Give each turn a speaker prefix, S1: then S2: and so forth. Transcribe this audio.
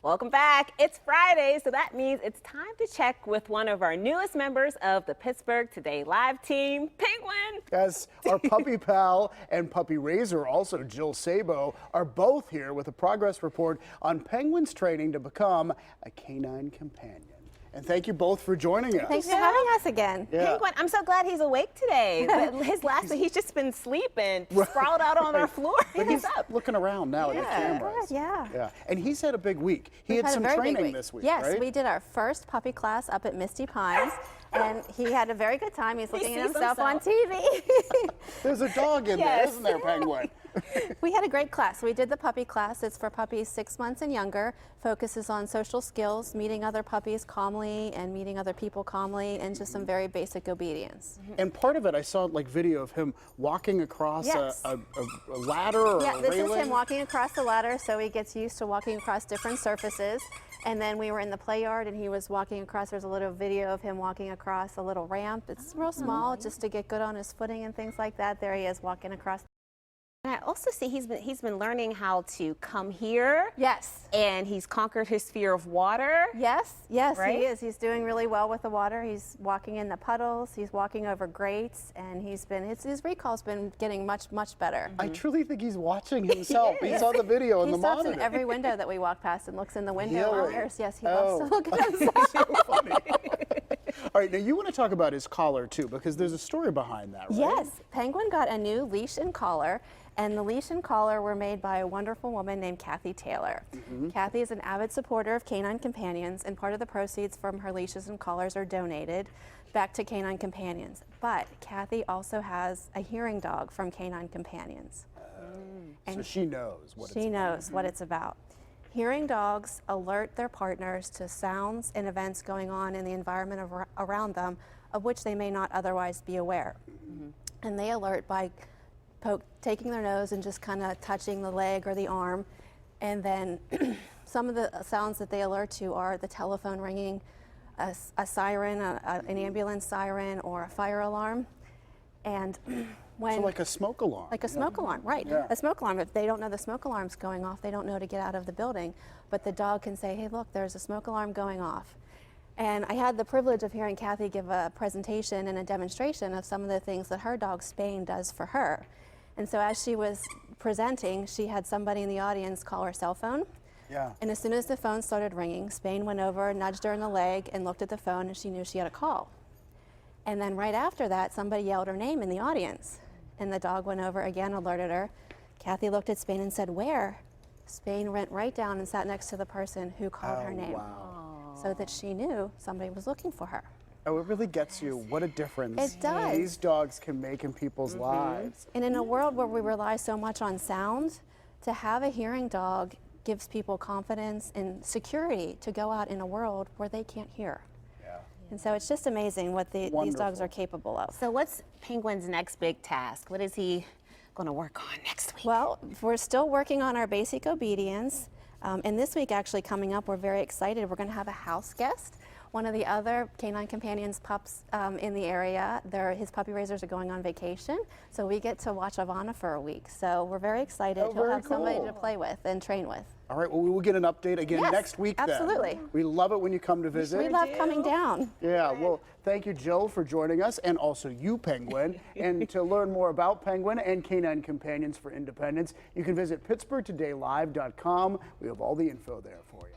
S1: Welcome back. It's Friday, so that means it's time to check with one of our newest members of the Pittsburgh Today Live team, Penguin.
S2: Yes, our puppy pal and puppy raiser, also Jill Sabo, are both here with a progress report on Penguin's training to become a canine companion. And thank you both for joining us.
S3: Thanks for having us again.
S2: Yeah.
S1: Penguin, I'm so glad he's awake today. His last week, he's just been sleeping, sprawled out on our floor.
S2: But he's up, looking around now at the cameras.
S3: Yeah.
S2: And he's had a big week. He had some training this week,
S3: yes,
S2: right?
S3: we did our first puppy class up at Misty Pines, and he had a very good time. He's looking at himself on TV.
S2: There's a dog in there, isn't there, Penguin?
S3: We had a great class. We did the puppy class. It's for puppies 6 months and younger. Focuses on social skills, meeting other puppies calmly and meeting other people calmly, and just some very basic obedience.
S2: And part of it, I saw like video of him walking across a ladder or a railing.
S3: This is him walking across the ladder, so he gets used to walking across different surfaces. And then we were in the play yard and he was walking across. There's a little video of him walking across a little ramp. It's real small, just to get good on his footing and things like that. There he is walking across.
S1: And I also see he's been learning how to come here.
S3: Yes.
S1: And he's conquered his fear of water.
S3: Yes,
S1: right?
S3: he is. He's doing really well with the water. He's walking in the puddles. He's walking over grates, and his recall's been getting much better.
S2: I truly think he's watching himself. He saw the video in the monitor.
S3: He stops in every window that we walk past and looks in the window.
S2: Really?
S3: Yes, he loves to look at himself.
S2: So funny. All right, now you want to talk about his collar too, because there's a story behind that, right?
S3: Yes, Penguin got a new leash and collar, and the leash and collar were made by a wonderful woman named Kathy Taylor. Kathy is an avid supporter of canine companions, and part of the proceeds from her leashes and collars are donated back to canine companions. But Kathy also has a hearing dog from Canine Companions.
S2: So she knows what
S3: what it's about. Hearing dogs alert their partners to sounds and events going on in the environment around them, of which they may not otherwise be aware. And they alert by taking their nose and just kind of touching the leg or the arm. And then some of the sounds that they alert to are the telephone ringing, a siren, an ambulance siren, or a fire alarm. And when,
S2: so like a smoke alarm.
S3: Like a smoke alarm, right.
S2: Yeah.
S3: A smoke alarm. If they don't know the smoke alarm's going off, they don't know to get out of the building. But the dog can say, hey, look, there's a smoke alarm going off. And I had the privilege of hearing Kathy give a presentation and a demonstration of some of the things that her dog Spain does for her. And so as she was presenting, she had somebody in the audience call her cell phone.
S2: Yeah.
S3: And as soon as the phone started ringing, Spain went over, nudged her in the leg, and looked at the phone, and she knew she had a call. And then right after that, somebody yelled her name in the audience. And the dog went over again, alerted her. Kathy looked at Spain and said, where? Spain went right down and sat next to the person who called her name.
S2: Wow.
S3: So that she knew somebody was looking for her.
S2: Oh, it really gets you what a difference
S3: It does.
S2: these dogs can make in people's lives.
S3: And in a world where we rely so much on sound, to have a hearing dog gives people confidence and security to go out in a world where they can't hear. And so it's just amazing what these dogs are capable of.
S1: So what's Penguin's next big task? What is he going to work on next week?
S3: Well, we're still working on our basic obedience. And this week actually coming up, we're very excited. We're going to have a house guest. One of the other Canine Companions pups in the area, his puppy raisers are going on vacation. So we get to watch Ivana for a week. So we're very excited to have somebody to play with and train with.
S2: All right, well, we will get an update again next week then.
S3: Absolutely.
S2: We love it when you come to visit.
S3: We love coming down.
S2: Yeah, well, thank you, Jill, for joining us, and also you, Penguin. And to learn more about Penguin and Canine Companions for Independence, you can visit PittsburghTodayLive.com. We have all the info there.